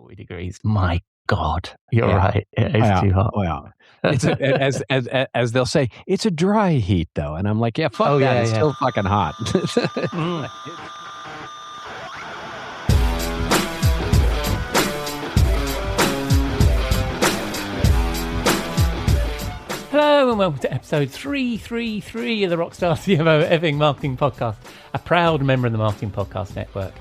40 degrees. My God, you're right. It is too hot. Well, it's as they'll say, it's a dry heat though, and I'm like, fuck that. It's still fucking hot. Hello and welcome to episode 333 of the Rockstar CMO Effing Marketing Podcast, a proud member of the Marketing Podcast Network.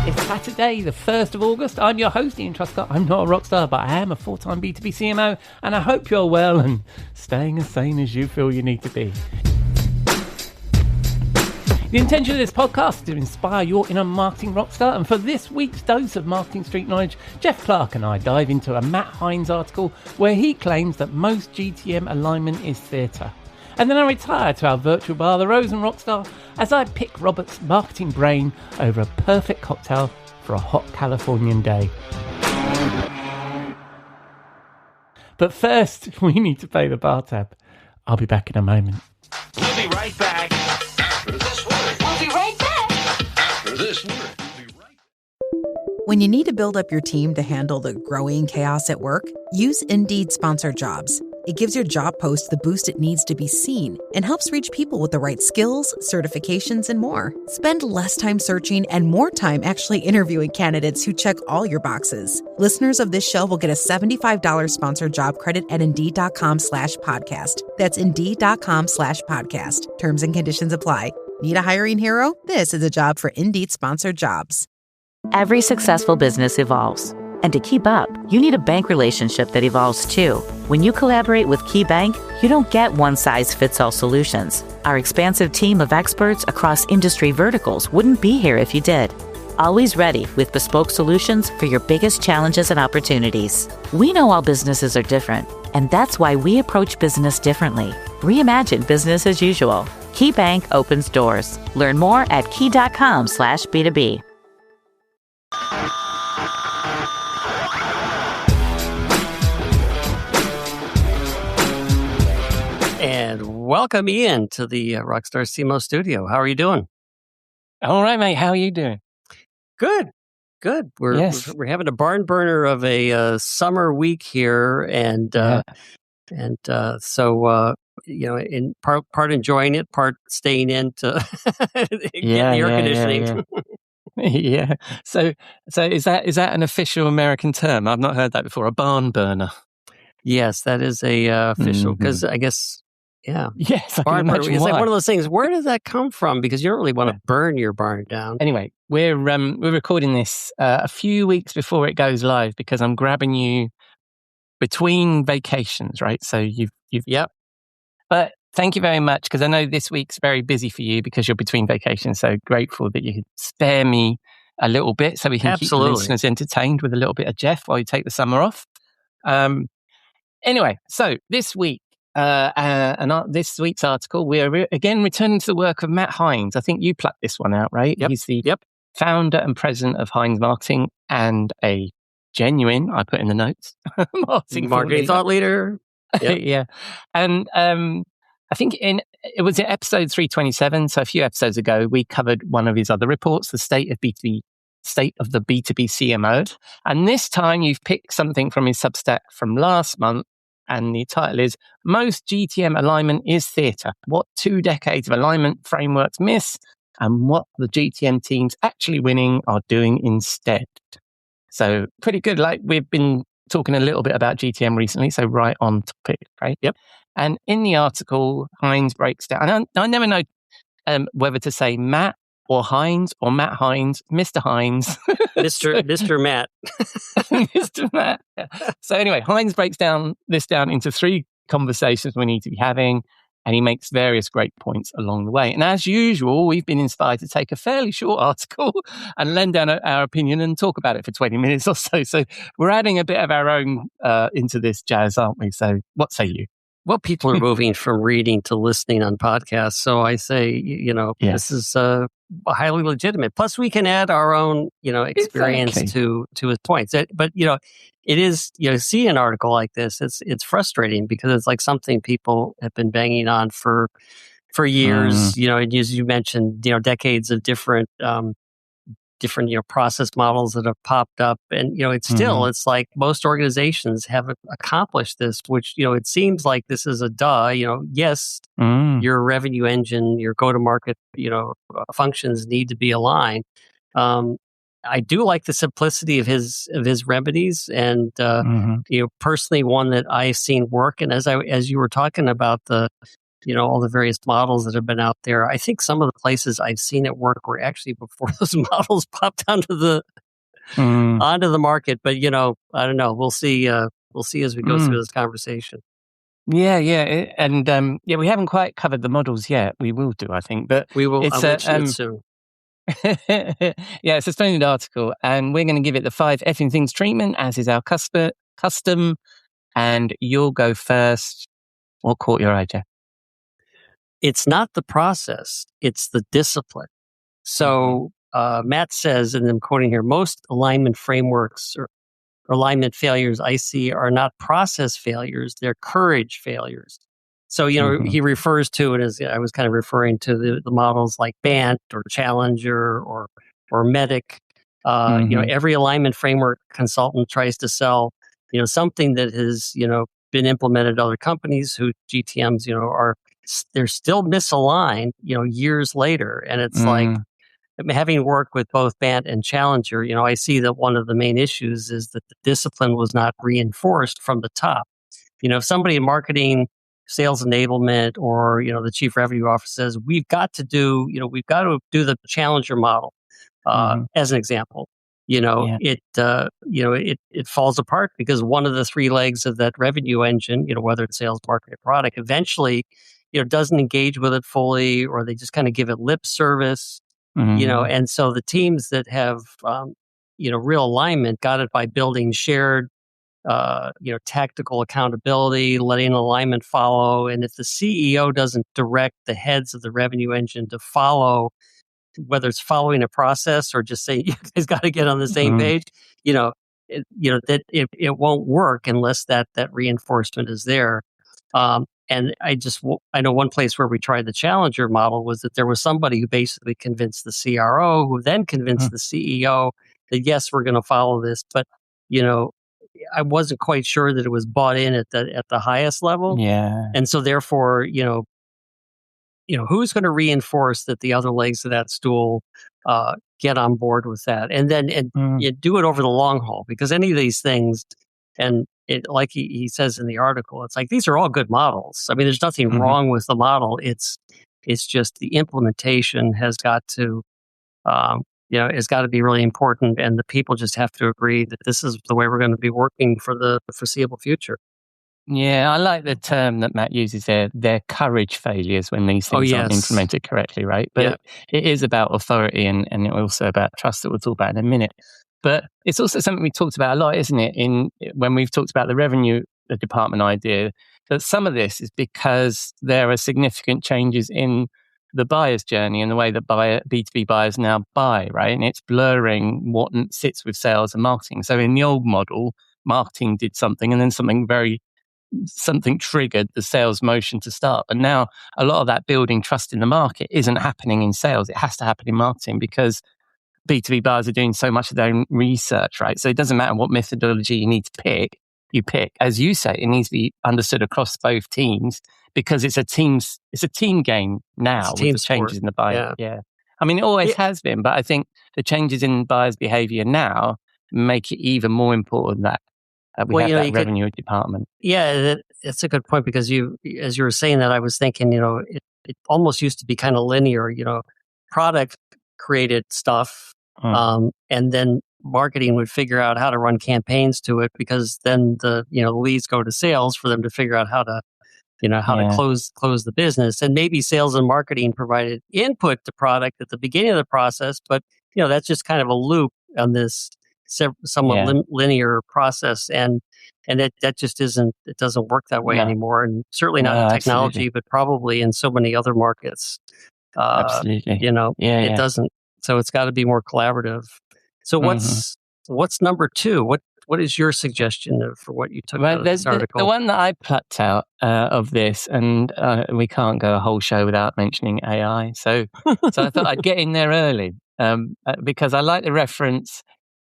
It's Saturday, the 1st of August. I'm your host, Ian Truscott. I'm not a rockstar, but I am a full-time B2B CMO, and I hope you're well and staying as sane as you feel you need to be. The intention of this podcast is to inspire your inner marketing rockstar, and for this week's dose of marketing street knowledge, Jeff Clark and I dive into a Matt Hines article where he claims that most GTM alignment is theatre. And then I retire to our virtual bar, the Rose and Rockstar, as I pick Robert's marketing brain over a perfect cocktail for a hot Californian day. But first, we need to pay the bar tab. I'll be back in a moment. We'll be right back. After this word. We'll be right back. After this word. We'll be right back. When you need to build up your team to handle the growing chaos at work, use Indeed Sponsored Jobs. It gives your job post the boost it needs to be seen and helps reach people with the right skills, certifications, and more. Spend less time searching and more time actually interviewing candidates who check all your boxes. Listeners of this show will get a $75 sponsored job credit at Indeed.com/podcast. That's Indeed.com/podcast. Terms and conditions apply. Need a hiring hero? This is a job for Indeed Sponsored Jobs. Every successful business evolves. And to keep up, you need a bank relationship that evolves too. When you collaborate with KeyBank, you don't get one-size-fits-all solutions. Our expansive team of experts across industry verticals wouldn't be here if you did. Always ready with bespoke solutions for your biggest challenges and opportunities. We know all businesses are different, and that's why we approach business differently. Reimagine business as usual. KeyBank opens doors. Learn more at key.com/B2B. And welcome Ian to the Rockstar CMO studio. How are you doing? All right, mate. How are you doing? Good. We're having a barn burner of a summer week here, and so in part enjoying it, part staying in to get the air conditioning. Yeah. So is that an official American term? I've not heard that before. A barn burner. Yes, that is a official, because I guess. Yeah. Yes, I can barn burner. imagine It's why. like one of those things. Where does that come from? Because you don't really want to burn your barn down. Anyway, we're recording this a few weeks before it goes live because I'm grabbing you between vacations, right? So you've Yep. But thank you very much, because I know this week's very busy for you because you're between vacations. So grateful that you could spare me a little bit so we can keep the listeners entertained with a little bit of Jeff while you take the summer off. Anyway, so this week. This week's article, we're again returning to the work of Matt Hines. I think you plucked this one out, right? Yep. He's the founder and president of Hines Marketing and a genuine, I put in the notes, marketing thought leader. Yep. Yeah. And I think it was in episode 327, so a few episodes ago, we covered one of his other reports, the state of the B2B CMO. And this time you've picked something from his Substack from last month. And the title is Most GTM Alignment is Theatre. What 2 decades of alignment frameworks miss and what the GTM teams actually winning are doing instead. So pretty good. Like we've been talking a little bit about GTM recently, so right on topic, right? Yep. And in the article, Hines breaks down, and I never know whether to say Matt or Hines or Matt Hines, Mr. Hines. Mr. Matt. Mr. Matt. Yeah. So anyway, Hines breaks this down into 3 conversations we need to be having, and he makes various great points along the way. And as usual, we've been inspired to take a fairly short article and lend down our opinion and talk about it for 20 minutes or so. So we're adding a bit of our own into this jazz, aren't we? So what say you? Well, people are moving from reading to listening on podcasts. So I say, this is highly legitimate. Plus, we can add our own, experience to his points. But it is, see an article like this, it's frustrating because it's like something people have been banging on for years. And as you mentioned, decades of different different, process models that have popped up. And, it's still, it's like most organizations haven't accomplished this, which, it seems like this is a duh, yes, your revenue engine, your go-to-market, functions need to be aligned. I do like the simplicity of his remedies, and personally, one that I've seen work. And as you were talking about the, all the various models that have been out there, I think some of the places I've seen it work were actually before those models popped onto the market. But I don't know. We'll see. We'll see as we go through this conversation. Yeah, and we haven't quite covered the models yet. We will do, I think, but we will. I'll mention it soon. Yeah, it's a splendid article, and we're going to give it the 5 effing things treatment, as is our custom. And you'll go first. What caught your eye, Jeff? It's not the process; it's the discipline. So Matt says, and I'm quoting here: most alignment frameworks or alignment failures I see are not process failures; they're courage failures. So, he refers to it as, I was kind of referring to the models like BANT or Challenger or Medic. Every alignment framework consultant tries to sell, something that has, been implemented at other companies who GTMs, they're still misaligned, years later. And it's like, having worked with both BANT and Challenger, I see that one of the main issues is that the discipline was not reinforced from the top. If somebody in marketing, sales enablement, or the chief revenue officer says we've got to do the Challenger model as an example, it falls apart because one of the 3 legs of that revenue engine, whether it's sales, marketing, product, eventually doesn't engage with it fully, or they just kind of give it lip service, and so the teams that have real alignment got it by building shared tactical accountability, letting alignment follow. And if the CEO doesn't direct the heads of the revenue engine to follow, whether it's following a process or just saying, you guys got to get on the same page, it won't work unless that reinforcement is there. And I know one place where we tried the Challenger model was that there was somebody who basically convinced the CRO, who then convinced the CEO that, yes, we're going to follow this. But, I wasn't quite sure that it was bought in at the highest level. Yeah. And so therefore, who's going to reinforce that the other legs of that stool get on board with that? And then you do it over the long haul, because any of these things, and it, like he says in the article, it's like, these are all good models. I mean, there's nothing wrong with the model. It's just the implementation has got to it's got to be really important, and the people just have to agree that this is the way we're going to be working for the foreseeable future. Yeah, I like the term that Matt uses there. They're courage failures when these things aren't implemented correctly, right? But it is about authority and also about trust that we'll talk about in a minute. But it's also something we talked about a lot, isn't it? When we've talked about the revenue department idea, that some of this is because there are significant changes in the buyer's journey and the way that B2B buyers now buy, right? And it's blurring what sits with sales and marketing. So in the old model, marketing did something, and then something triggered the sales motion to start. But now a lot of that building trust in the market isn't happening in sales. It has to happen in marketing, because B2B buyers are doing so much of their own research, right? So it doesn't matter what methodology you need to pick. You pick, as you say, it needs to be understood across both teams, because it's a team game now with the changes in the buyer. Yeah. I mean, it always has been, but I think the changes in buyers' behavior now make it even more important that we have that revenue department. Yeah, that's a good point, because as you were saying that, I was thinking, it almost used to be kind of linear. Product created stuff, and then marketing would figure out how to run campaigns to it, because then the leads go to sales for them to figure out how to close the business. And maybe sales and marketing provided input to product at the beginning of the process, but that's just kind of a loop on this somewhat linear process, and that just isn't, it doesn't work that way anymore, and certainly not in technology, but probably in so many other markets. Absolutely. It doesn't. So it's got to be more collaborative. So what's number 2? What is your suggestion for what you took out of this article? The one that I plucked out of this, and we can't go a whole show without mentioning AI. So I thought I'd get in there early. because I like the reference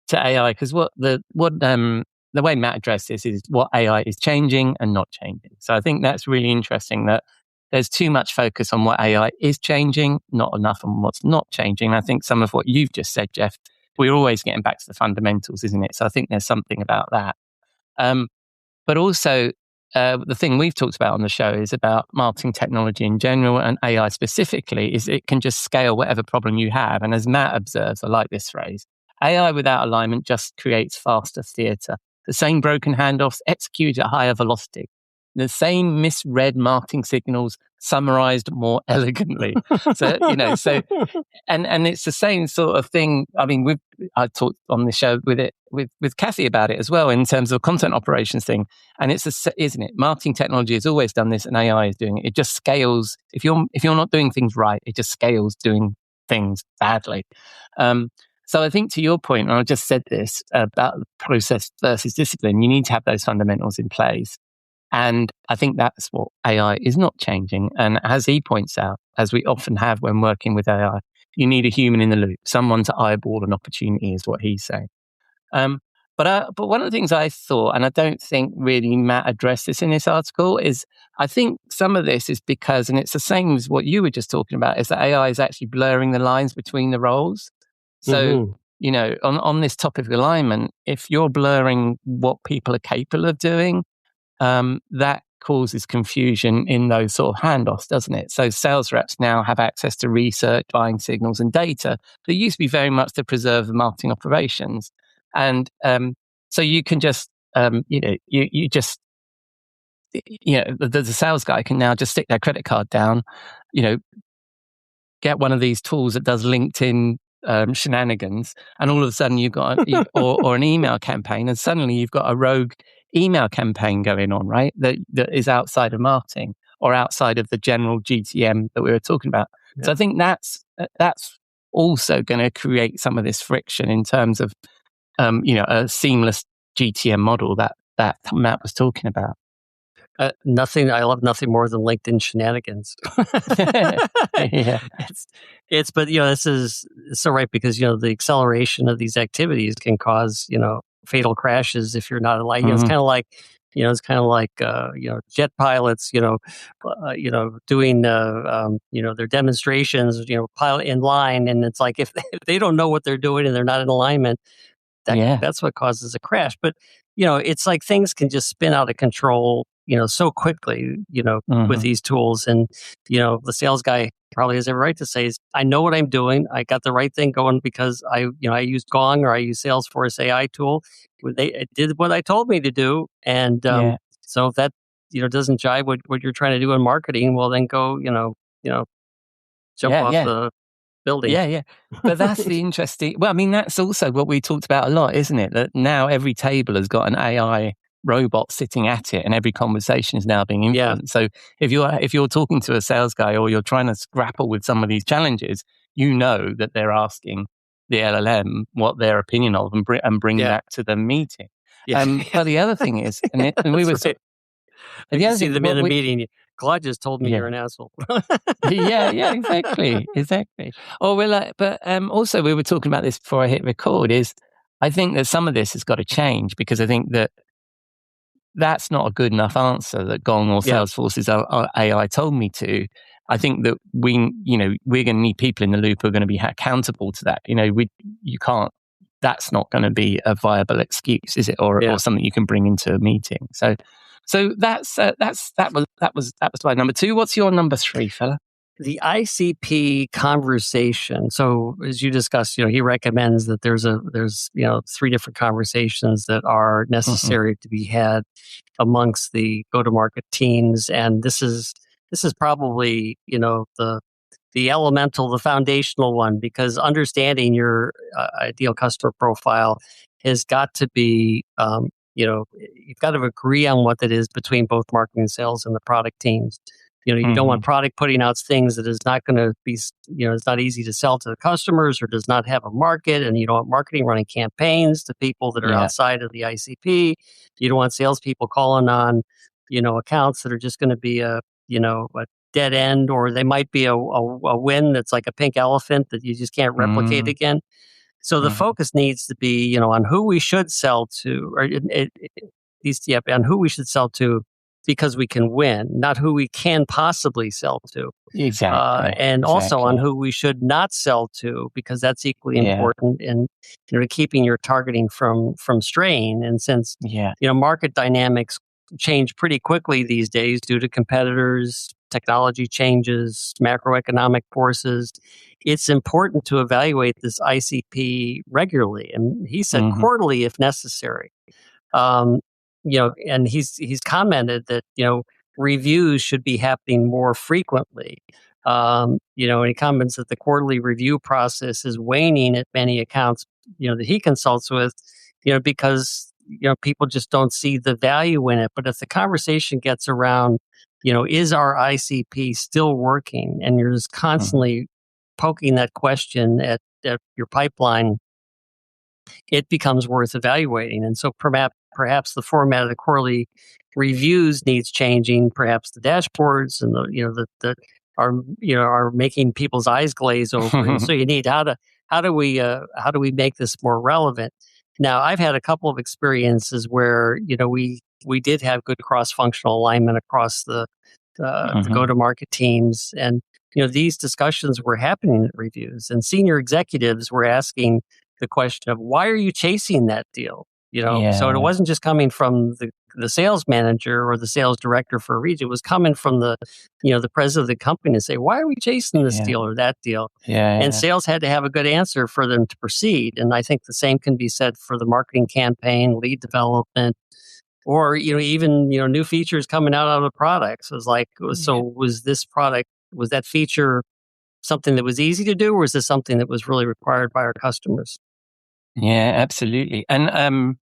to AI, because the way Matt addressed this is what AI is changing and not changing. So I think that's really interesting, that there's too much focus on what AI is changing, not enough on what's not changing. I think some of what you've just said, Jeff, we're always getting back to the fundamentals, isn't it? So I think there's something about that. But also, the thing we've talked about on the show is about marketing technology in general, and AI specifically, is it can just scale whatever problem you have. And as Matt observes, I like this phrase, AI without alignment just creates faster theatre. The same broken handoffs executed at higher velocity. The same misread marketing signals summarized more elegantly. So, and it's the same sort of thing. I mean, I talked on the show with Kathy about it as well, in terms of content operations thing. And isn't it? Marketing technology has always done this, and AI is doing it. It just scales. If you're not doing things right, it just scales doing things badly. So I think, to your point, and I just said this about process versus discipline, you need to have those fundamentals in place. And I think that's what AI is not changing. And as he points out, as we often have when working with AI, you need a human in the loop, someone to eyeball an opportunity, is what he's saying. But one of the things I thought, and I don't think really Matt addressed this in this article, is I think some of this is because, and it's the same as what you were just talking about, is that AI is actually blurring the lines between the roles. So, on this topic of alignment, if you're blurring what people are capable of doing, that causes confusion in those sort of handoffs, doesn't it? So sales reps now have access to research, buying signals, and data that used to be very much to preserve the marketing operations. And so you can just, the sales guy can now just stick their credit card down, get one of these tools that does LinkedIn shenanigans, and all of a sudden you've got or an email campaign, and suddenly you've got a rogue email campaign going on, right? That is outside of marketing or outside of the general GTM that we were talking about. Yeah. So I think that's also going to create some of this friction in terms of a seamless GTM model that Matt was talking about. I love nothing more than LinkedIn shenanigans. Yeah. But this is so right, because the acceleration of these activities can cause fatal crashes if you're not aligned. It's kind of like jet pilots doing their demonstrations, pilot in line, and it's like if they don't know what they're doing and they're not in alignment, that's what causes a crash. But it's like things can just spin out of control so quickly, with these tools. And, the sales guy probably has every right to say, I know what I'm doing. I got the right thing going because I used Gong, or I used Salesforce AI tool. It did what I told me to do. And so if that, doesn't jive with what you're trying to do in marketing, well, then go, jump off the building. Yeah. But that's the interesting, well, I mean, that's also what we talked about a lot, isn't it? That now every table has got an AI robot sitting at it, and every conversation is now being influenced. So if you're talking to a sales guy, or you're trying to grapple with some of these challenges, that they're asking the LLM what their opinion of, and bring that to the meeting. But the other thing is, and we were right. The other see them in a meeting. Claude just told me you're an asshole. Exactly. Or also we were talking about this before I hit record. Is I think that some of this has got to change, because I think that that's not a good enough answer that Gong or Salesforce's AI told me to. I think that we're going to need people in the loop who are going to be accountable to that. You can't. That's not going to be a viable excuse, is it? Or something you can bring into a meeting. So that was my number 2. What's your number 3, fella? The ICP conversation. So as you discussed, he recommends that there's 3 different conversations that are necessary to be had amongst the go-to-market teams, and this is probably the elemental, the foundational one, because understanding your ideal customer profile has got to be you've got to agree on what that is between both marketing and sales and the product teams. You don't want product putting out things that is not going to be, it's not easy to sell to the customers, or does not have a market. And you don't want marketing running campaigns to people that are outside of the ICP. You don't want salespeople calling on, accounts that are just going to be a dead end, or they might be a win that's like a pink elephant that you just can't replicate again. So the focus needs to be, on who we should sell to, or on who we should sell to because we can win, not who we can possibly sell to. Exactly. And also on who we should not sell to, because that's equally important in keeping your targeting from straying. And since market dynamics change pretty quickly these days due to competitors, technology changes, macroeconomic forces, it's important to evaluate this ICP regularly. And he said quarterly if necessary. And he's commented that, reviews should be happening more frequently. And he comments that the quarterly review process is waning at many accounts, that he consults with, because, people just don't see the value in it. But if the conversation gets around, is our ICP still working? And you're just constantly poking that question at your pipeline, it becomes worth evaluating. And so perhaps the format of the quarterly reviews needs changing. Perhaps the dashboards and that are making people's eyes glaze over. And so you need how do we make this more relevant? Now, I've had a couple of experiences where we did have good cross-functional alignment across the go-to-market teams, and these discussions were happening at reviews, and senior executives were asking the question of, why are you chasing that deal? So it wasn't just coming from the sales manager or the sales director for a region. It was coming from the president of the company to say, why are we chasing this deal or that deal? And sales had to have a good answer for them to proceed. And I think the same can be said for the marketing campaign, lead development, or even new features coming out of the product. So it's like, was that feature something that was easy to do, or was this something that was really required by our customers? Yeah, absolutely. And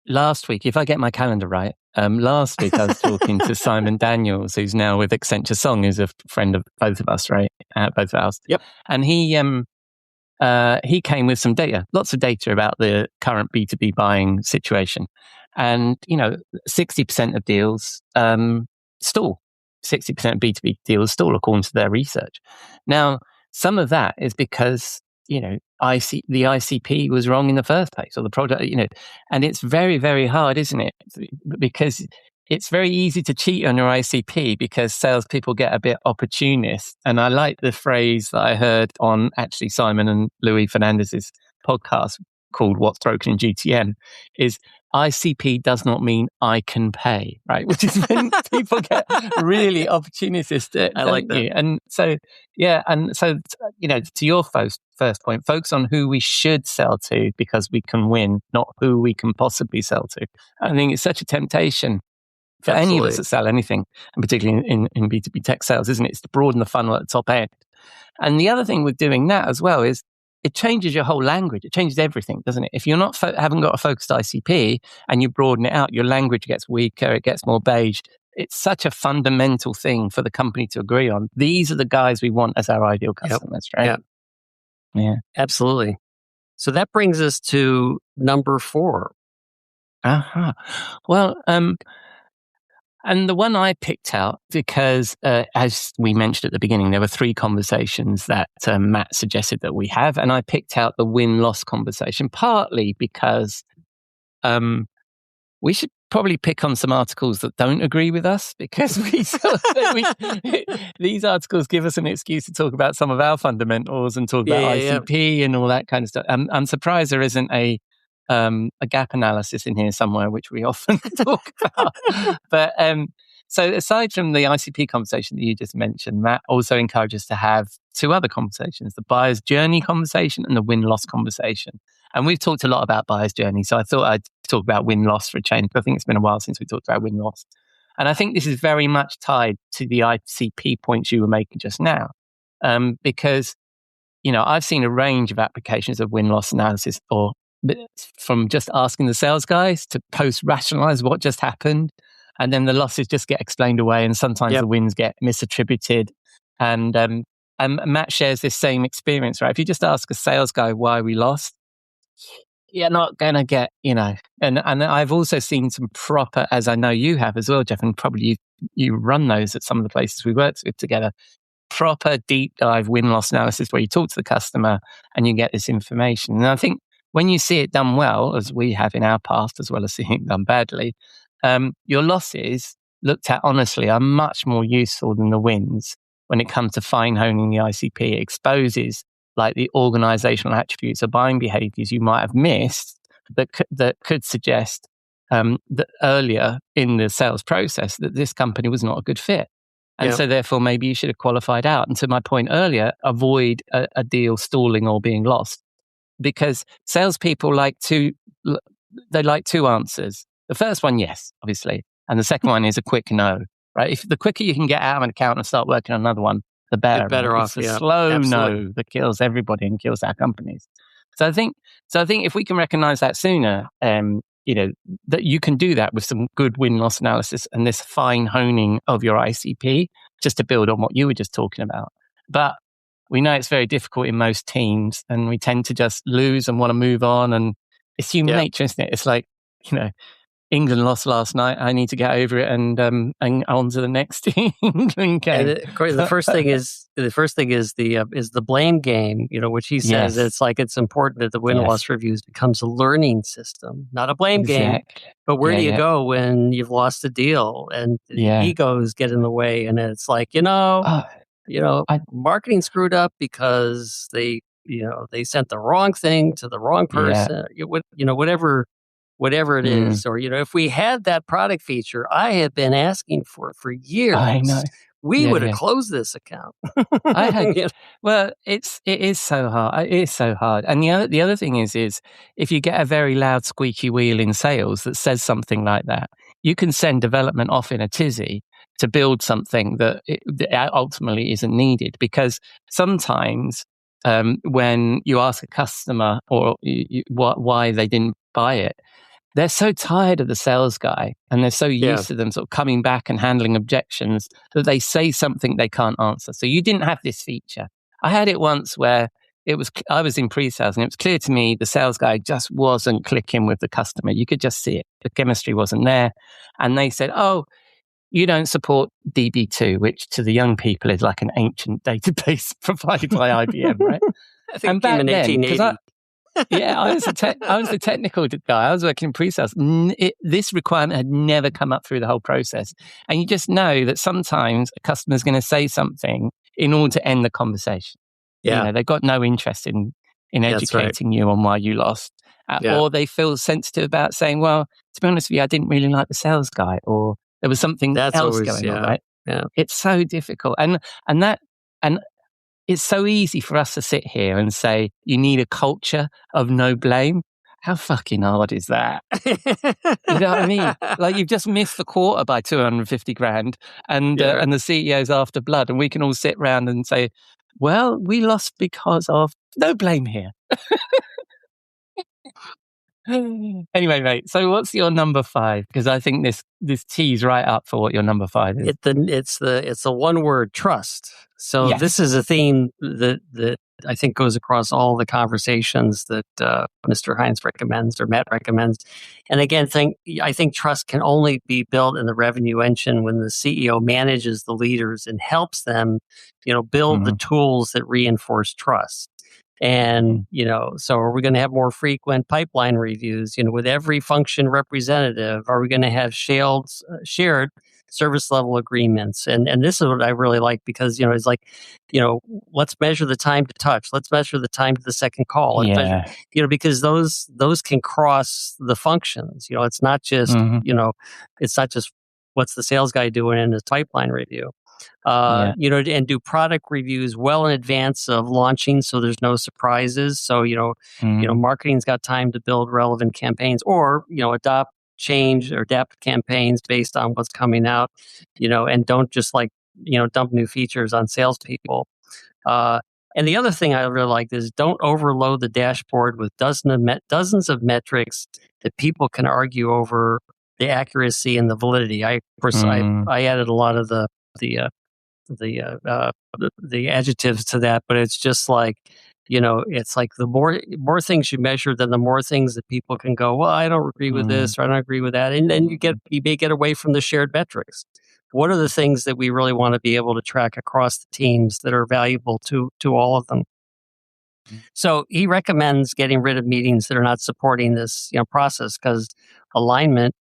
last week, if I get my calendar right, last week I was talking to Simon Daniels, who's now with Accenture Song, who's a friend of both of us, right? Both of us. Yep. And he came with some data, lots of data about the current B2B buying situation. And, 60% of deals stall. 60% of B2B deals stall, according to their research. Now, some of that is because, the ICP was wrong in the first place, or the product, and it's very, very hard, isn't it? Because it's very easy to cheat on your ICP because salespeople get a bit opportunist. And I like the phrase that I heard on actually Simon and Louis Fernandez's podcast called What's Broken in GTM is ICP does not mean I can pay, right? Which is when people get really opportunistic. I like that. And so, to your first point, focus on who we should sell to because we can win, not who we can possibly sell to. I think it's such a temptation for any of us that sell anything, and particularly in B2B tech sales, isn't it? It's to broaden the funnel at the top end. And the other thing with doing that as well is it changes your whole language. It changes everything, doesn't it? If you're not haven't got a focused ICP and you broaden it out, your language gets weaker, it gets more beige. It's such a fundamental thing for the company to agree on. These are the guys we want as our ideal customers, right? Yeah, absolutely. So that brings us to number 4. Well, and the one I picked out because, as we mentioned at the beginning, there were 3 conversations that Matt suggested that we have, and I picked out the win-loss conversation, partly because we should probably pick on some articles that don't agree with us, because these articles give us an excuse to talk about some of our fundamentals and talk about ICP and all that kind of stuff. I'm surprised there isn't a gap analysis in here somewhere, which we often talk about. But so aside from the ICP conversation that you just mentioned, Matt also encourages us to have 2 other conversations, the buyer's journey conversation and the win-loss conversation. And we've talked a lot about buyer's journey, so I thought I'd talk about win-loss for a change. I think it's been a while since we talked about win-loss. And I think this is very much tied to the ICP points you were making just now, because, I've seen a range of applications of win-loss analysis, or from just asking the sales guys to post-rationalize what just happened, and then the losses just get explained away, and sometimes the wins get misattributed. And Matt shares this same experience, right? If you just ask a sales guy why we lost, you're not going to get, and I've also seen some proper, as I know you have as well, Jeff, and probably you run those at some of the places we worked with together, proper deep dive win-loss analysis where you talk to the customer and you get this information. And I think when you see it done well, as we have in our past, as well as seeing it done badly, your losses looked at honestly are much more useful than the wins when it comes to fine-honing the ICP. It exposes like the organizational attributes or buying behaviors you might have missed that could suggest that earlier in the sales process that this company was not a good fit. And so therefore maybe you should have qualified out. And to my point earlier, avoid a deal stalling or being lost. Because salespeople like two answers. The first one, yes, obviously. And the second one is a quick no, right? If the quicker you can get out of an account and start working on another one, the better. You're better right? off. It's a slow absolutely. no that kills everybody and kills our companies. So I think if we can recognize that sooner, that you can do that with some good win-loss analysis and this fine honing of your ICP, just to build on what you were just talking about. But we know it's very difficult in most teams, and we tend to just lose and want to move on. And it's human nature, isn't it? It's like, England lost last night. I need to get over it and on to the next England game. And of course, the first thing is the blame game. Which he says it's like it's important that the win-loss reviews becomes a learning system, not a blame game. But where do you go when you've lost a deal and the egos get in the way? And it's like marketing screwed up because they sent the wrong thing to the wrong person. Whatever it is, or if we had that product feature I have been asking for years, I know. We would have closed this account. Well, it is so hard. It is so hard. And the other thing is if you get a very loud squeaky wheel in sales that says something like that, you can send development off in a tizzy to build something that ultimately isn't needed. Because sometimes when you ask a customer or why they didn't buy it, they're so tired of the sales guy and they're so used to them sort of coming back and handling objections that they say something they can't answer. So you didn't have this feature. I had it once where I was in pre-sales and it was clear to me the sales guy just wasn't clicking with the customer. You could just see it. The chemistry wasn't there. And they said, oh, you don't support DB2, which to the young people is like an ancient database provided by IBM, right? I think back in 1880. I was the technical guy. I was working in pre-sales. This requirement had never come up through the whole process. And you just know that sometimes a customer is going to say something in order to end the conversation. Yeah. They've got no interest in educating you on why you lost. Or they feel sensitive about saying, well, to be honest with you, I didn't really like the sales guy, or there was something else going on, right? Yeah. It's so difficult. And it's so easy for us to sit here and say, you need a culture of no blame. How fucking hard is that? You know what I mean? Like you've just missed the quarter by 250 grand and the CEO's after blood. And we can all sit around and say, well, we lost because of no blame here. Anyway, mate, so what's your number 5? Because I think this tees right up for what your number 5 is. It's the one word, trust. So this is a theme that I think goes across all the conversations that Mr. Hines recommends or Matt recommends. And again, I think trust can only be built in the revenue engine when the CEO manages the leaders and helps them, build the tools that reinforce trust. And, so are we going to have more frequent pipeline reviews, with every function representative? Are we going to have shared service level agreements? And this is what I really like because, it's like, let's measure the time to touch. Let's measure the time to the second call. Because those can cross the functions. It's not just, it's not just what's the sales guy doing in his pipeline review. And do product reviews well in advance of launching so there's no surprises. So, marketing's got time to build relevant campaigns or, change or adapt campaigns based on what's coming out, and don't just dump new features on salespeople. And the other thing I really like is don't overload the dashboard with dozens of metrics that people can argue over the accuracy and the validity. I added a lot of the adjectives to that, but it's just like, it's like the more things you measure, then the more things that people can go, well, I don't agree with this, or I don't agree with that. And then you may get away from the shared metrics. What are the things that we really want to be able to track across the teams that are valuable to all of them? So he recommends getting rid of meetings that are not supporting this process, because alignment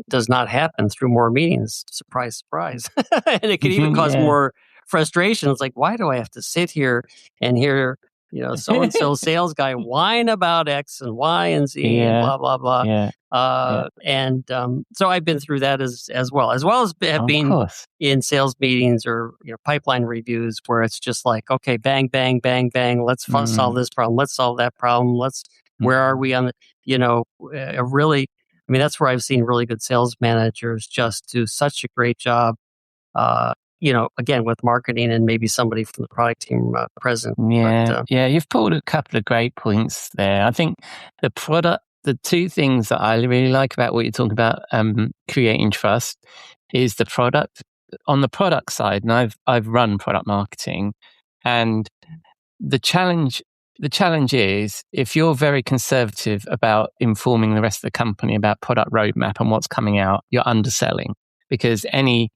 does not happen through more meetings. Surprise, surprise. And it can even cause more frustration. It's like, why do I have to sit here and hear so-and-so sales guy whine about X and Y and Z and blah, blah, blah. And so I've been through that as well as being in sales meetings or pipeline reviews where it's just like, okay, bang, bang, bang, bang. Let's solve this problem. Let's solve that problem. Where are we on the, that's where I've seen really good sales managers just do such a great job. Again, with marketing and maybe somebody from the product team present. You've pulled a couple of great points there. I think the two things that I really like about what you're talking about, creating trust, is the product. On the product side, and I've run product marketing, and the challenge is, if you're very conservative about informing the rest of the company about product roadmap and what's coming out, you're underselling. Because any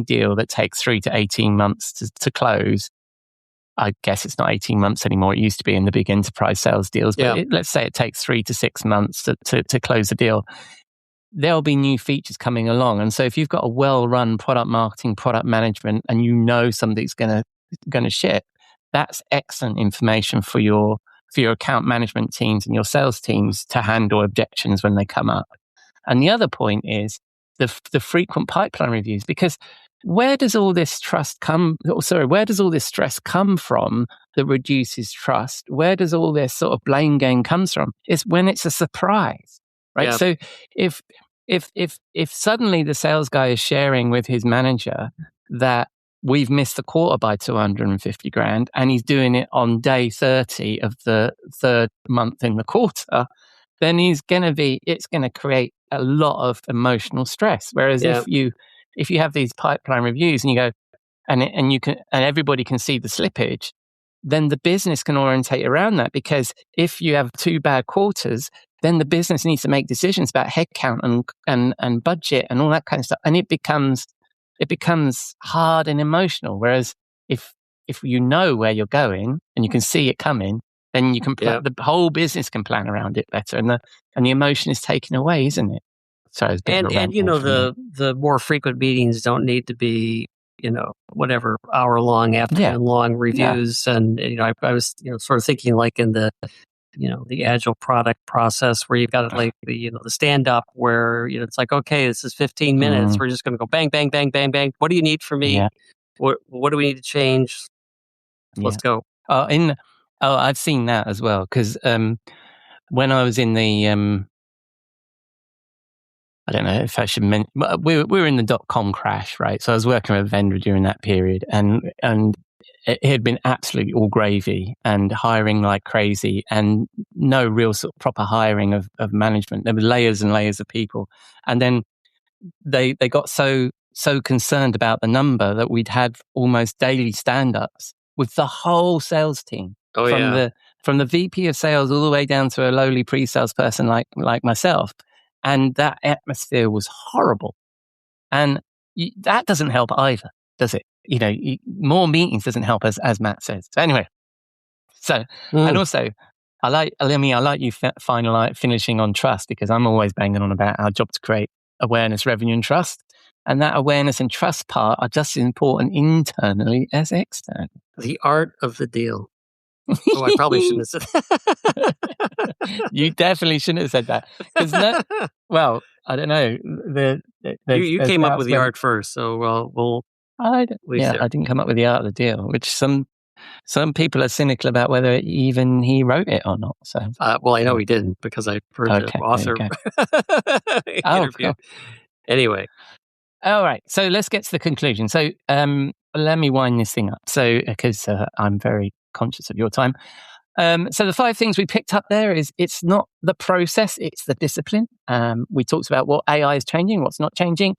deal that takes 3 to 18 months to close, I guess it's not 18 months anymore. It used to be in the big enterprise sales deals, but let's say it takes 3 to 6 months to close the deal. There'll be new features coming along, and so if you've got a well-run product marketing, product management, and somebody's going to ship, that's excellent information for your account management teams and your sales teams to handle objections when they come up. And the other point is the frequent pipeline reviews, because where does all this stress come from that reduces trust? Where does all this sort of blame game comes from? It's when it's a surprise, right? Yeah. So if suddenly the sales guy is sharing with his manager that we've missed the quarter by 250 grand, and he's doing it on day 30 of the third month in the quarter, then it's going to create a lot of emotional stress. Whereas if you have these pipeline reviews and you go, and everybody can see the slippage, then the business can orientate around that. Because if you have 2 bad quarters, then the business needs to make decisions about headcount and budget and all that kind of stuff, and it becomes hard and emotional. Whereas if you know where you're going and you can see it coming, then you can the whole business can plan around it better, and the emotion is taken away, isn't it? So the more frequent meetings don't need to be whatever hour-long, afternoon-long reviews. And I was sort of thinking like in the the agile product process where you've got like the stand-up where it's like, okay, this is 15 minutes. We're just going to go bang, bang, bang, bang, bang. What do you need from me? Yeah. What do we need to change? Let's go. I've seen that as well, because when I was in the I don't know if I should mention, we were in the .com crash, right? So I was working with a vendor during that period, and it had been absolutely all gravy and hiring like crazy, and no real sort of proper hiring of management. There were layers and layers of people, and then they got so concerned about the number that we'd had almost daily stand-ups with the whole sales team. From the VP of sales all the way down to a lowly pre-sales person like myself. And that atmosphere was horrible. And that doesn't help either, does it? More meetings doesn't help, as Matt says. So anyway, and also, I like you finishing on trust, because I'm always banging on about our job to create awareness, revenue, and trust. And that awareness and trust part are just as important internally as externally. The art of the deal. Oh, I probably shouldn't have said that. You definitely shouldn't have said that. Well, I don't know. You came up with the art first, so I didn't come up with the art of the deal, which some people are cynical about whether even he wrote it or not. So, well, I know he didn't, because I heard the author interview. Cool. Anyway. All right, so let's get to the conclusion. So let me wind this thing up. So, because I'm very conscious of your time. So the 5 things we picked up there is, it's not the process, it's the discipline. We talked about what AI is changing, what's not changing.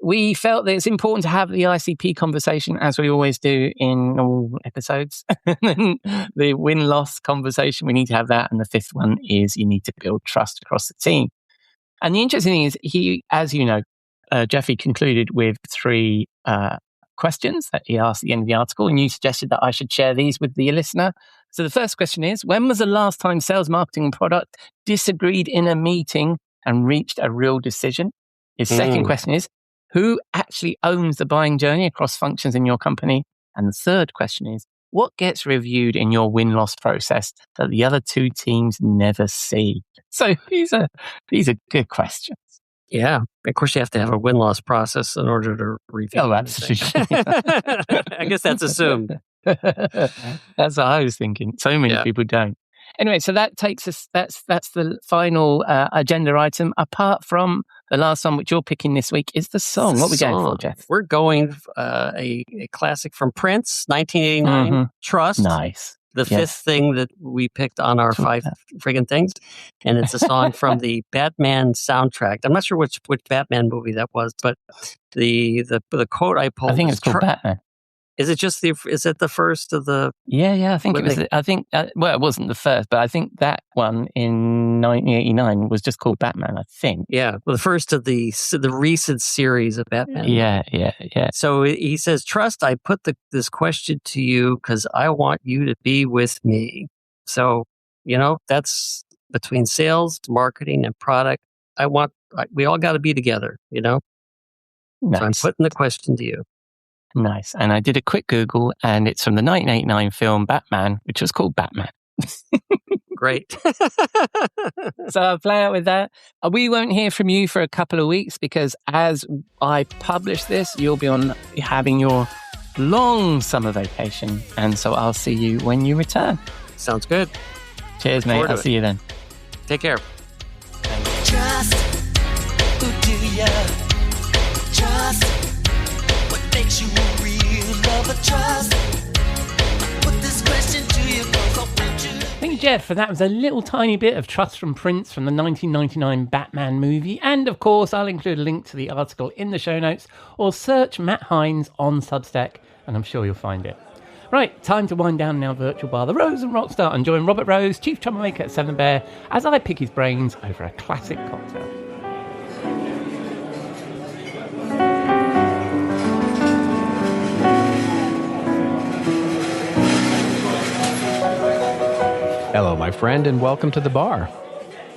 we felt that it's important to have the ICP conversation, as we always do in all episodes. The win-loss conversation, we need to have that. And the fifth one is you need to build trust across the team. And the interesting thing is he, as you know, Jeffrey concluded with 3 questions that he asked at the end of the article. And you suggested that I should share these with the listener. So the first question is, when was the last time sales, marketing, and product disagreed in a meeting and reached a real decision? His second question is, who actually owns the buying journey across functions in your company? And the third question is, what gets reviewed in your win-loss process that the other 2 teams never see? So these are good questions. Yeah. Of course, you have to have a win-loss process in order to review. Oh, absolutely. I guess that's assumed. That's what I was thinking. So many people don't. Anyway, so that takes us, that's the final agenda item. Apart from the last one, which you're picking this week, is the song. What are we going for, Jeff? We're going a classic from Prince, 1989, Trust. Nice. The fifth thing that we picked on our 5 friggin' things. And it's a song from the Batman soundtrack. I'm not sure which Batman movie that was, but the quote I pulled. I think it's called Batman. Is it just is it the first of the? Yeah. I think it was. Well, it wasn't the first, but I think that one in 1989 was just called Batman. I think. Yeah, well, the first of the recent series of Batman. Yeah. So he says, "Trust, I put this question to you because I want you to be with me." So that's between sales, marketing, and product. We all got to be together. Nice. So I'm putting the question to you. Nice. And I did a quick Google, and it's from the 1989 film Batman, which was called Batman. Great. So I'll play out with that. We won't hear from you for a couple of weeks because as I publish this, you'll be having your long summer vacation. And so I'll see you when you return. Sounds good. Cheers, mate. I'll see you then. Take care. Trust, who do you trust? Makes you a real lover, trust. Put this question to you, Thank you, Jeff, for that. Was a little tiny bit of Trust from Prince from the 1999 Batman movie. And of course, I'll include a link to the article in the show notes or search Matt Hines on Substack and I'm sure you'll find it. Right, time to wind down in our virtual bar, the Rose and Rockstar, and join Robert Rose, Chief Troublemaker at Seven Bear, as I pick his brains over a classic cocktail. Hello, my friend, and welcome to the bar.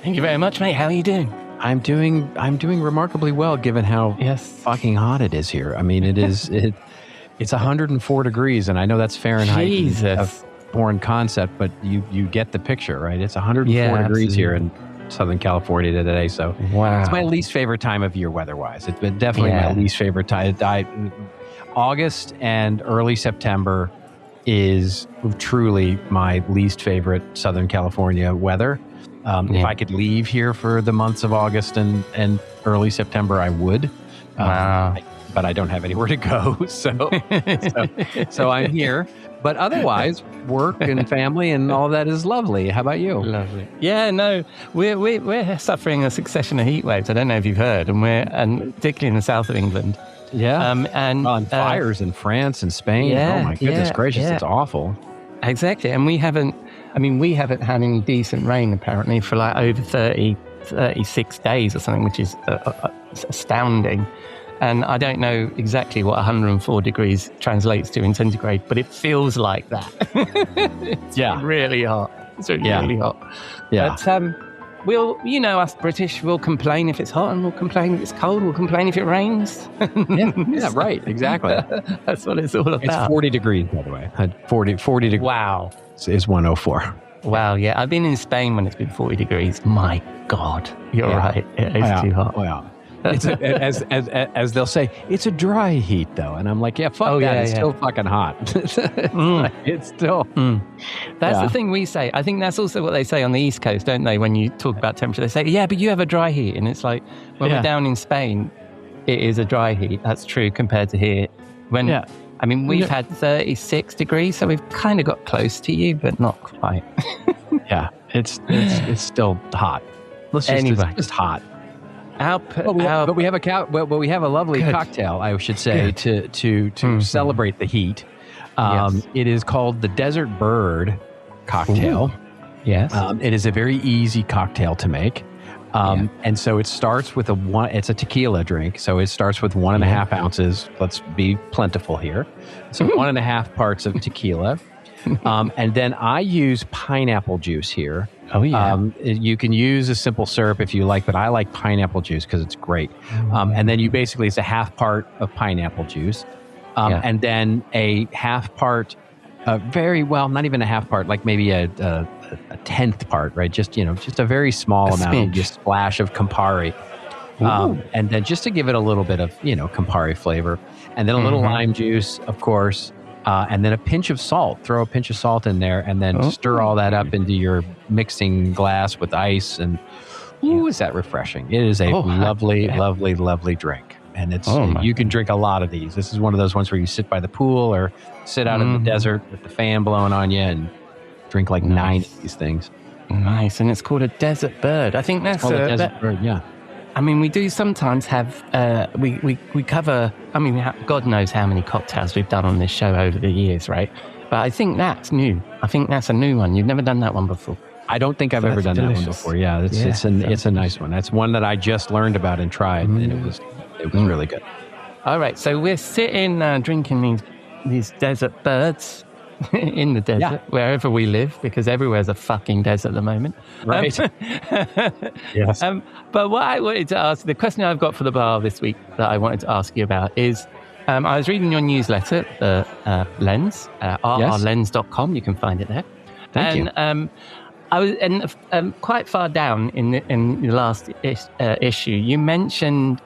Thank you very much, mate. How are you doing? I'm doing remarkably well, given how fucking hot it is here. I mean, it's 104 degrees, and I know that's Fahrenheit, a foreign concept, but you get the picture, right? It's 104 degrees here in Southern California today. So it's my least favorite time of year weather-wise. It's been definitely my least favorite time. August and early September is truly my least favorite Southern California weather. If I could leave here for the months of August and early September, I would. But I don't have anywhere to go, so I'm here. But otherwise, work and family and all that is lovely. How about you? Lovely. Yeah, no, we're suffering a succession of heat waves. I don't know if you've heard, and particularly in the south of England. Yeah, and fires in France and Spain. Yeah, oh my goodness gracious, it's awful. Exactly, and we haven't had any decent rain apparently for like over 36 days or something, which is astounding. And I don't know exactly what 104 degrees translates to in centigrade, but it feels like that. It's really hot. It's really hot. Yeah. But we'll, us British, we'll complain if it's hot and we'll complain if it's cold. We'll complain if it rains. yeah, right. Exactly. That's what it's all about. It's 40 degrees, by the way. 40 degrees. Wow. Is 104. Wow, yeah. I've been in Spain when it's been 40 degrees. My God. You're right. It is too hot. Oh, yeah. It's as they'll say, it's a dry heat though, and I'm like, it's still fucking hot. It's still. That's the thing we say. I think that's also what they say on the East Coast, don't they? When you talk about temperature, they say, "Yeah, but you have a dry heat," and it's like when we're down in Spain, it is a dry heat. That's true compared to here. We've had 36 degrees, so we've kind of got close to you, but not quite. Yeah, it's still hot. It's just hot. But we have a lovely cocktail, I should say, to celebrate the heat. It is called the Desert Bird cocktail. Ooh. Yes. It is a very easy cocktail to make. And so it starts with it's a tequila drink. So it starts with 1.5 ounces. Let's be plentiful here. So 1.5 parts of tequila. And then I use pineapple juice here. Oh, yeah. You can use a simple syrup if you like, but I like pineapple juice because it's great. And then it's a 1/2 part of pineapple juice. And then a 1/2 part, not even a 1/2 part, like maybe a 1/10 part, right? Just a very small amount, just splash of Campari. And then just to give it a little bit of, Campari flavor. And then a little lime juice, of course. And then a pinch of salt. Throw a pinch of salt in there and then stir all that up into your mixing glass with ice. And is that refreshing? It is a lovely, lovely, lovely drink. And you can drink a lot of these. This is one of those ones where you sit by the pool or sit out in the desert with the fan blowing on you and drink like 9 of these things. Nice. And it's called a Desert Bird. I think that's a Desert Bird, yeah. I mean, we do sometimes have, we cover, God knows how many cocktails we've done on this show over the years, right? But I think that's new. I think that's a new one. You've never done that one before. I don't think I've ever done that one before. Yeah, it's a nice one. That's one that I just learned about and tried, and it was really good. All right, so we're sitting drinking these Desert Birds in the desert, wherever we live, because everywhere's a fucking desert at the moment. Right. Yes. But what I wanted to ask, the question I've got for the bar this week that I wanted to ask you about is, I was reading your newsletter, Lens, rrlens.com. You can find it there. Thank you. I was quite far down in the last issue. You mentioned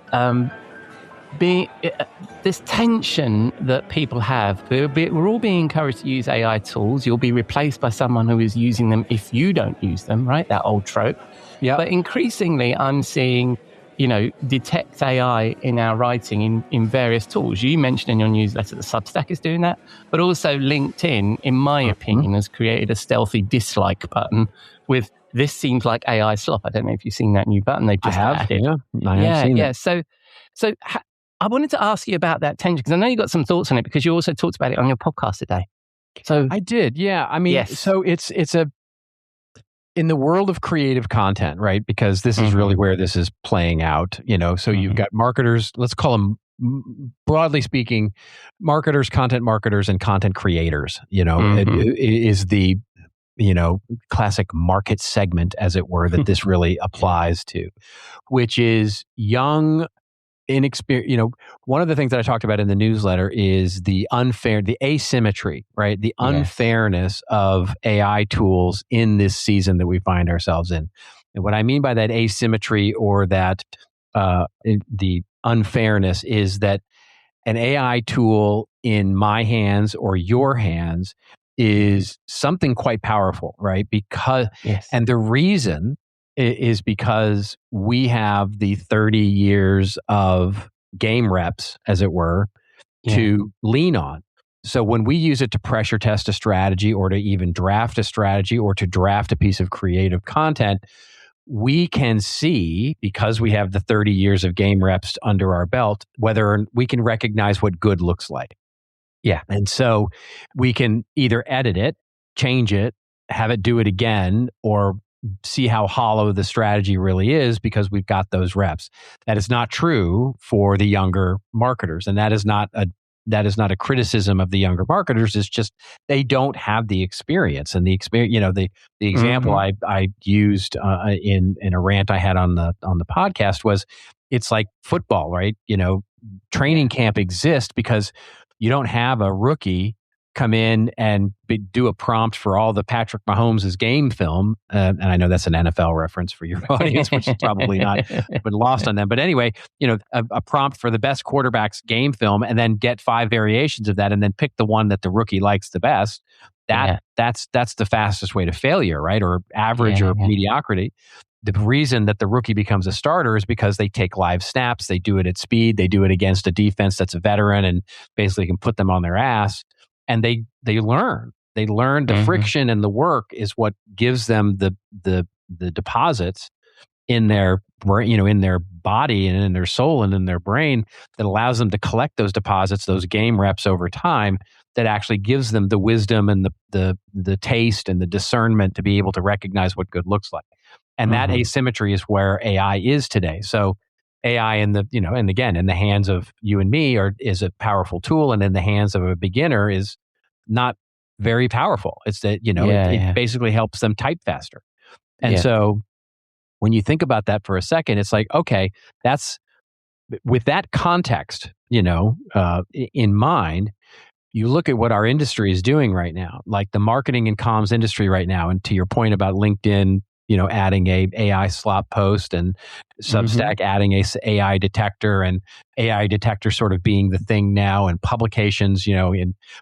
this tension that people have. We're all being encouraged to use AI tools. You'll be replaced by someone who is using them if you don't use them, right? That old trope. Yeah. But increasingly, I'm seeing, detect AI in our writing in various tools. You mentioned in your newsletter that Substack is doing that, but also LinkedIn, in my opinion, has created a stealthy dislike button with "This seems like AI slop." I don't know if you've seen that new button they've just added. I have seen it. So I wanted to ask you about that tension because I know you got some thoughts on it because you also talked about it on your podcast today. So I did, yeah. I mean, so it's in the world of creative content, right? Because this is really where this is playing out. So you've got marketers. Let's call them, broadly speaking, marketers, content marketers, and content creators. It is the classic market segment, as it were, that this really applies to, which is young. One of the things that I talked about in the newsletter is the asymmetry, right? The unfairness of AI tools in this season that we find ourselves in. And what I mean by that asymmetry or that the unfairness is that an AI tool in my hands or your hands is something quite powerful, right? And the reason is because we have the 30 years of game reps, as it were, to lean on. So when we use it to pressure test a strategy or to even draft a strategy or to draft a piece of creative content, we can see, because we have the 30 years of game reps under our belt, whether we can recognize what good looks like. Yeah. And so we can either edit it, change it, have it do it again, or see how hollow the strategy really is because we've got those reps. That is not true for the younger marketers. And that is not a criticism of the younger marketers. It's just they don't have the experience. And the experience, the example I used in a rant I had on the podcast was, it's like football, right? Training camp exists because you don't have a rookie come in and do a prompt for all the Patrick Mahomes' game film. And I know that's an NFL reference for your audience, which is probably not been lost on them. But anyway, a prompt for the best quarterback's game film and then get 5 variations of that and then pick the one that the rookie likes the best. That's the fastest way to failure, right? Or average or mediocrity. The reason that the rookie becomes a starter is because they take live snaps. They do it at speed. They do it against a defense that's a veteran and basically can put them on their ass. And they learn. They learn the friction and the work is what gives them the deposits in their in their body and in their soul and in their brain that allows them to collect those deposits, those game reps over time, that actually gives them the wisdom and the taste and the discernment to be able to recognize what good looks like. And that asymmetry is where AI is today. So AI and again, in the hands of you and me is a powerful tool, and in the hands of a beginner is not very powerful. It's that, it basically helps them type faster. And so when you think about that for a second, it's like, okay, that's with that context, in mind, you look at what our industry is doing right now, like the marketing and comms industry right now. And to your point about LinkedIn, adding a AI slop post, and Substack adding a AI detector, and AI detector sort of being the thing now, and publications,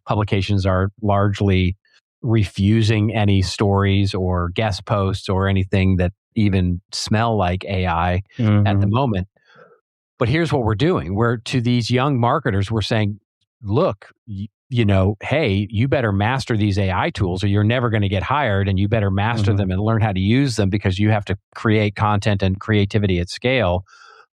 publications are largely refusing any stories or guest posts or anything that even smell like AI at the moment. But here's what we're doing. We're, to these young marketers, we're saying, look, hey, you better master these AI tools or you're never going to get hired, and you better master them and learn how to use them, because you have to create content and creativity at scale.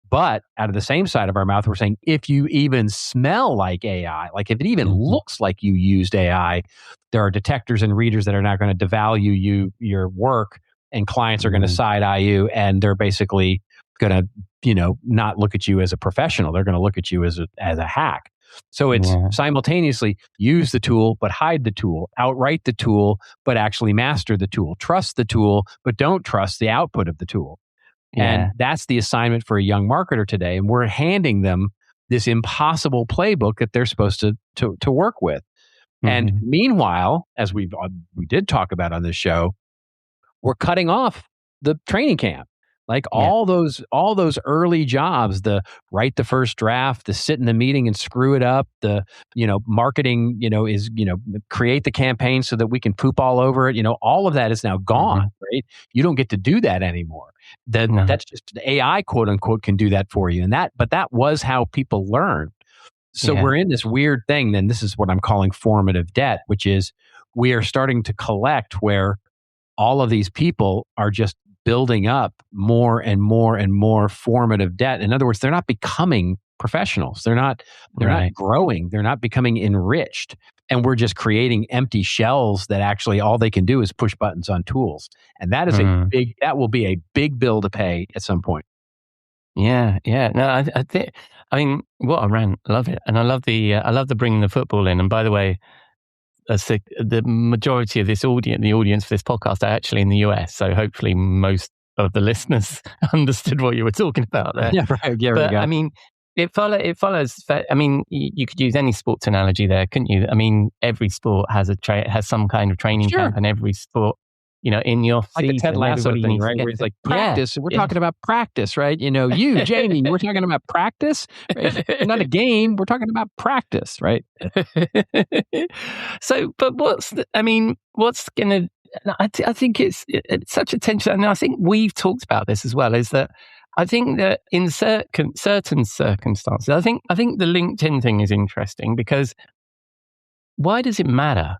But out of the same side of our mouth, we're saying, if you even smell like AI, like if it even looks like you used AI, there are detectors and readers that are not going to devalue your work, and clients are going to side eye you, and they're basically going to, not look at you as a professional. They're going to look at you as a hack. So it's simultaneously use the tool, but hide the tool, outright the tool, but actually master the tool, trust the tool, but don't trust the output of the tool. And that's the assignment for a young marketer today. And we're handing them this impossible playbook that they're supposed to work with. And meanwhile, as we did talk about on this show, we're cutting off the training camp. Like all those early jobs, the write the first draft, the sit in the meeting and screw it up, the marketing, is create the campaign so that we can poop all over it. All of that is now gone, right? You don't get to do that anymore. That's just the AI, quote unquote, can do that for you. But that was how people learned. So we're in this weird thing. Then this is what I'm calling formative debt, which is we are starting to collect where all of these people are just building up more and more and more formative debt. In other words, they're not becoming professionals. They're not growing. They're not becoming enriched. And we're just creating empty shells that actually all they can do is push buttons on tools. And that is that will be a big bill to pay at some point. Yeah. No, I think, what a rant. I love it. And I love the bringing the football in. And by the way, the majority of the audience for this podcast are actually in the US. So hopefully most of the listeners understood what you were talking about there. Yeah, right. Yeah, but it follows. You could use any sports analogy there, couldn't you? Every sport has has some kind of training camp, and every sport, in your like the Ted Lasso thing, right? Where it's like practice. We're talking about practice, right? You, Jamie, we're talking about practice. Right? Not a game. We're talking about practice, right? So, but what's going to? I think it's such a tension, and I think we've talked about this as well. Is that I think that in certain circumstances, I think the LinkedIn thing is interesting, because why does it matter?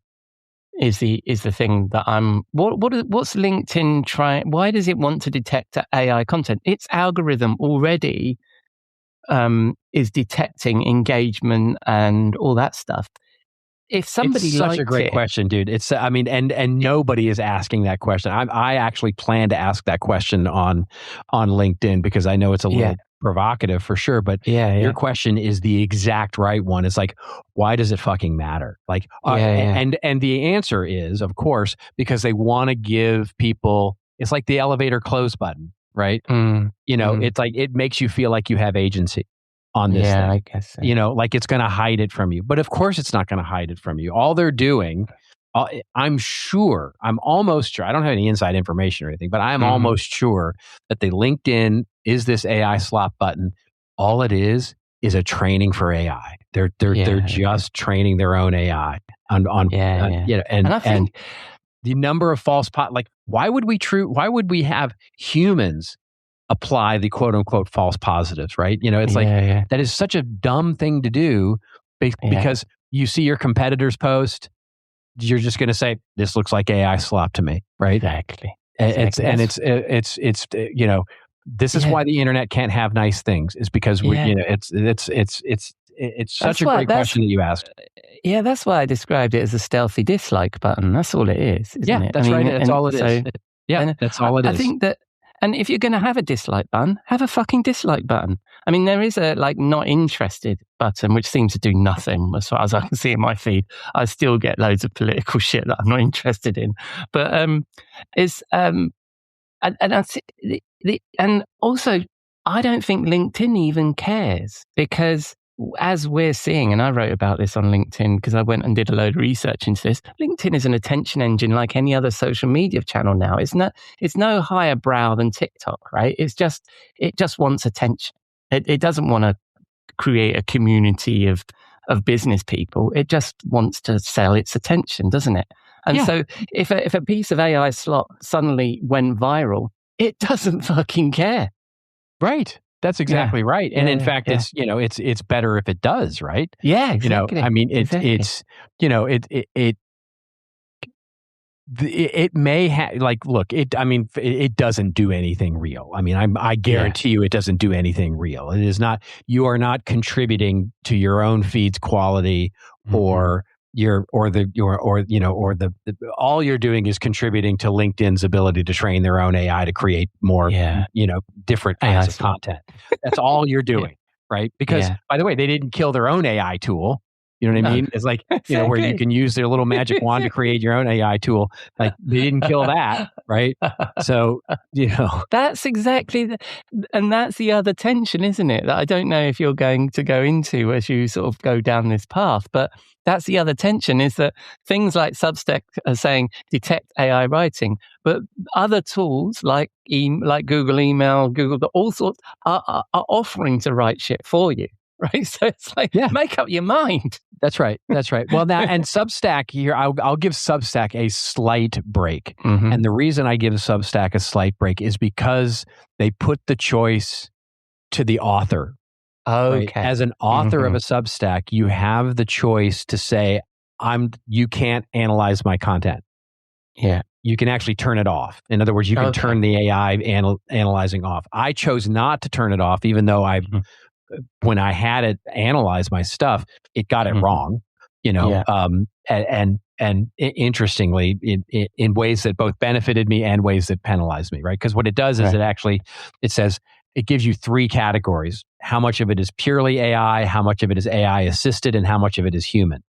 Is the thing that what's LinkedIn trying? Why does it want to detect AI content? Its algorithm already is detecting engagement and all that stuff. If somebody it's such a great question, dude. It's and nobody is asking that question. I actually plan to ask that question on LinkedIn, because I know it's a little provocative for sure, but your question is the exact right one. It's like, why does it fucking matter? Like, and the answer is, of course, because they want to give people. It's like the elevator close button, right? It's like it makes you feel like you have agency on this thing. I guess so. Like it's going to hide it from you. But of course it's not going to hide it from you. All they're doing, I'm almost sure, I don't have any inside information or anything, but I'm almost sure that the LinkedIn is this AI slop button. All it is a training for AI. They're just training their own AI and I think the number of false why would we have humans apply the quote unquote false positives, right? It's that is such a dumb thing to do, because you see your competitors post, you're just going to say, this looks like AI slop to me, right? Exactly. It's This is why the internet can't have nice things, is because it's such a great question that you asked. Yeah, that's why I described it as a stealthy dislike button. That's all it is, isn't it? That's right. That's all it is. Yeah, that's all it is. I think that, and if you're going to have a dislike button, have a fucking dislike button. I mean, there is a not interested button, which seems to do nothing as far as I can see in my feed. I still get loads of political shit that I'm not interested in. But and also, I don't think LinkedIn even cares, because as we're seeing, and I wrote about this on LinkedIn because I went and did a load of research into this, LinkedIn is an attention engine like any other social media channel now. It's no higher brow than TikTok, right? It just wants attention. It doesn't want to create a community of business people. It just wants to sell its attention, doesn't it? And so if a piece of AI slot suddenly went viral, it doesn't fucking care. Right. That's exactly right. And in fact, it's better if it does, right? Yeah, exactly. I mean, it may have, like, look, it doesn't do anything real. I mean, I guarantee you it doesn't do anything real. It is not, you are not contributing to your own feed's quality or all you're doing is contributing to LinkedIn's ability to train their own AI to create more, different kinds of content. That's all you're doing, right? Because by the way, they didn't kill their own AI tool. You know what I mean? It's like, where you can use their little magic wand to create your own AI tool. Like, they didn't kill that, right? So, That's exactly and that's the other tension, isn't it? That I don't know if you're going to go into as you sort of go down this path, but that's the other tension, is that things like Substack are saying detect AI writing, but other tools like Google Email, all sorts are offering to write shit for you. Right, so it's like, make up your mind. That's right. Well, now, and Substack here, I'll give Substack a slight break, and the reason I give Substack a slight break is because they put the choice to the author. Okay, right? As an author of a Substack, you have the choice to say, you can't analyze my content. Yeah. You can actually turn it off. In other words, you can turn the AI analyzing off. I chose not to turn it off, even though when I had it analyze my stuff, it got it wrong, and interestingly, in ways that both benefited me and ways that penalized me, right? Because what it does is it says, it gives you 3 categories: how much of it is purely AI, how much of it is AI assisted, and how much of it is human.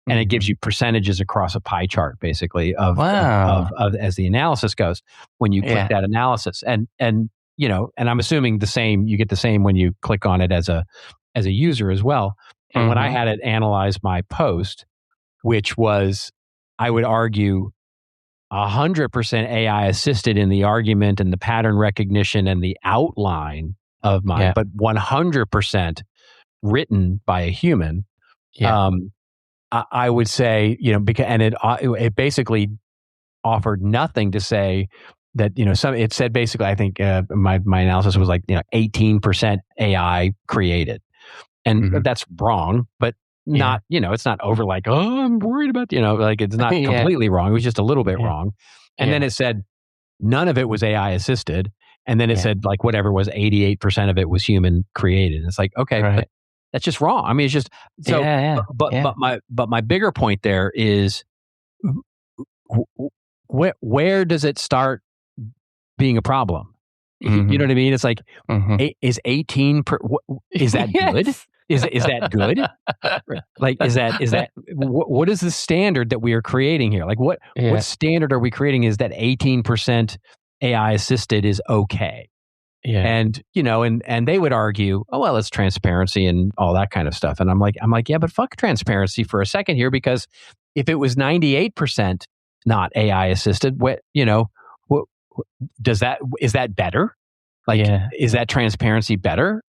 And it gives you percentages across a pie chart, basically, of as the analysis goes when you click that analysis. And I'm assuming you get the same when you click on it as a user as well. And when I had it analyze my post, which was, I would argue, 100% AI assisted in the argument and the pattern recognition and the outline of mine, but 100% written by a human. I would say, because, and it basically offered nothing to say that, it said basically, I think my analysis was like, 18% AI created. And that's wrong, but not, it's not over like, oh, I'm worried about, like, it's not completely wrong. It was just a little bit wrong. And then it said none of it was AI assisted. And then it said like whatever was 88% of it was human created. It's like, okay, but that's just wrong. I mean, it's just, so, but my bigger point there is where does it start being a problem? You know what I mean? It's like, is 18, is that good? Is that good? Like, is that, what is the standard that we are creating here? Like, what standard are we creating is that 18% AI assisted is okay? Yeah. And, and they would argue, oh, well, it's transparency and all that kind of stuff. And I'm like, yeah, but fuck transparency for a second here, because if it was 98% not AI assisted, is that better? Like, is that transparency better?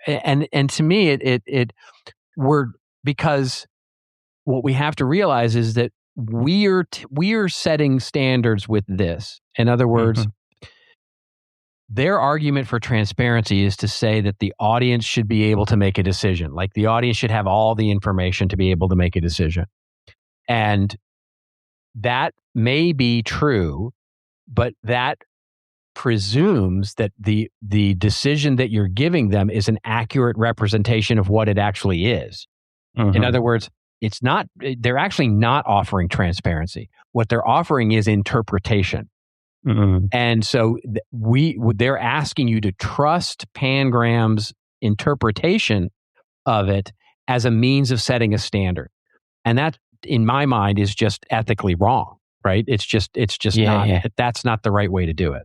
And to me, because what we have to realize is that we are setting standards with this. In other words, their argument for transparency is to say that the audience should be able to make a decision. Like, the audience should have all the information to be able to make a decision. And that may be true, but that presumes that the decision that you're giving them is an accurate representation of what it actually is. In other words, they're actually not offering transparency. What they're offering is interpretation. And so they're asking you to trust Pangram's interpretation of it as a means of setting a standard. And that, in my mind, is just ethically wrong, right? It's just not, that's not the right way to do it.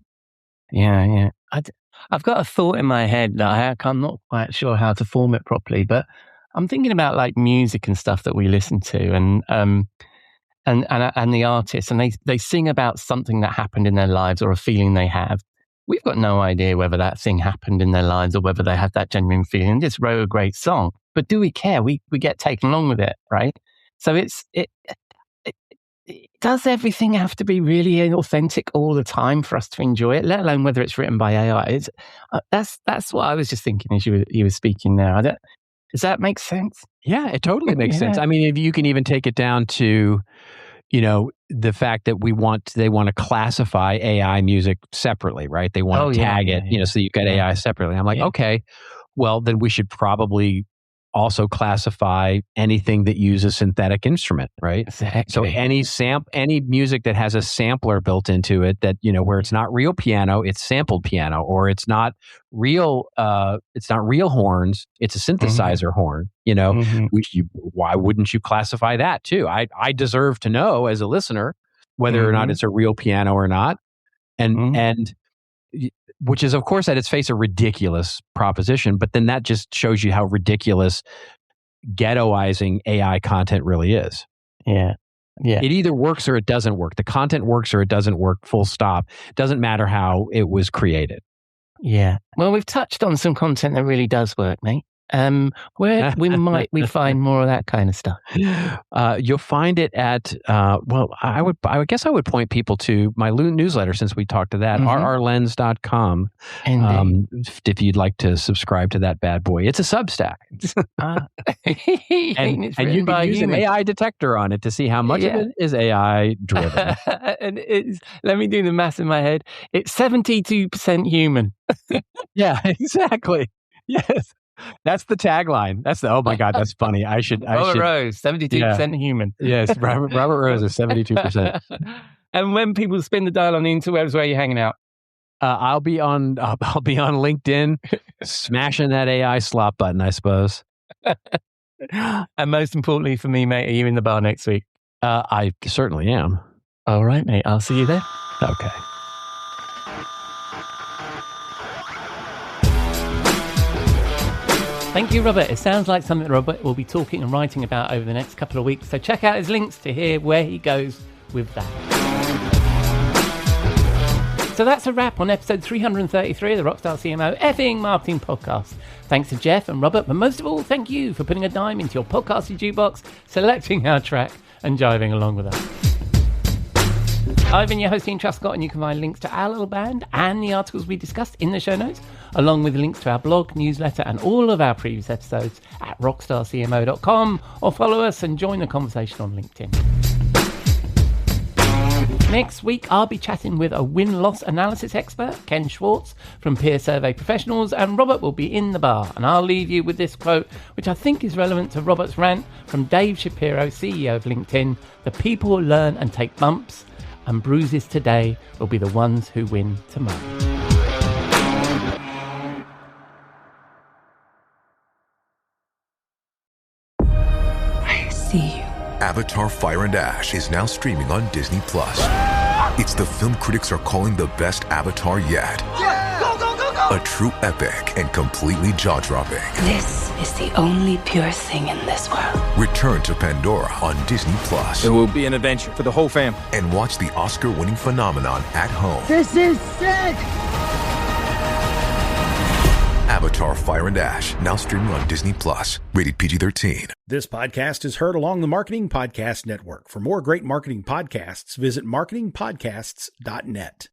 Yeah. I've got a thought in my head that I'm not quite sure how to form it properly, but I'm thinking about like music and stuff that we listen to and the artists, and they sing about something that happened in their lives or a feeling they have. We've got no idea whether that thing happened in their lives or whether they had that genuine feeling. Just wrote a great song, but do we care? We get taken along with it, right? So does everything have to be really authentic all the time for us to enjoy it? Let alone whether it's written by AI. That's what I was just thinking as you were speaking there. Does that make sense? Yeah, it totally makes sense. I mean, if you can even take it down to, the fact that they want to classify AI music separately, right? They want to tag it, so you've got AI separately. I'm like, okay, well, then we should probably also classify anything that uses synthetic instrument, right? Exactly. So any music that has a sampler built into it that, where it's not real piano, it's sampled piano, or it's not real horns, it's a synthesizer horn, why wouldn't you classify that too? I deserve to know as a listener whether or not it's a real piano or not. And which is, of course, at its face, a ridiculous proposition. But then that just shows you how ridiculous ghettoizing AI content really is. Yeah. It either works or it doesn't work. The content works or it doesn't work, full stop. Doesn't matter how it was created. Yeah. Well, we've touched on some content that really does work, mate. Where might we find more of that kind of stuff? You'll find it at I guess I would point people to my newsletter, since we talked to that, rrlens.com. If you'd like to subscribe to that bad boy. It's a Substack. and you can use an AI detector on it to see how much of it is AI driven. And let me do the math in my head. It's 72% human. Yeah, exactly. Yes. That's the tagline. Oh my God, that's funny. Robert Rose, 72% human. Yes, Robert Rose is 72%. And when people spin the dial on the interwebs, where are you hanging out? I'll be on LinkedIn, smashing that AI slot button, I suppose. And most importantly for me, mate, are you in the bar next week? I certainly am. All right, mate. I'll see you there. Okay. Thank you, Robert. It sounds like something Robert will be talking and writing about over the next couple of weeks. So check out his links to hear where he goes with that. So that's a wrap on episode 333 of the Rockstar CMO effing marketing podcast. Thanks to Jeff and Robert, but most of all, thank you for putting a dime into your podcasting jukebox, selecting our track, and jiving along with us. I've been your host, Ian Truscott, and you can find links to our little band and the articles we discussed in the show notes, along with links to our blog, newsletter, and all of our previous episodes at rockstarcmo.com, or follow us and join the conversation on LinkedIn. Next week, I'll be chatting with a win-loss analysis expert, Ken Schwartz from Peer Survey Professionals, and Robert will be in the bar. And I'll leave you with this quote, which I think is relevant to Robert's rant from Dave Shapiro, CEO of LinkedIn: "The people who learn and take bumps and bruises today will be the ones who win tomorrow." I see you. Avatar: Fire and Ash is now streaming on Disney+. It's the film critics are calling the best Avatar yet. Go, go, go, go! A true epic and completely jaw-dropping. This is the only pure thing in this world. Return to Pandora on Disney+. It will be an adventure for the whole fam. And watch the Oscar-winning phenomenon at home. This is sick! Avatar: Fire and Ash, now streaming on Disney+. Rated PG-13. This podcast is heard along the Marketing Podcast Network. For more great marketing podcasts, visit marketingpodcasts.net.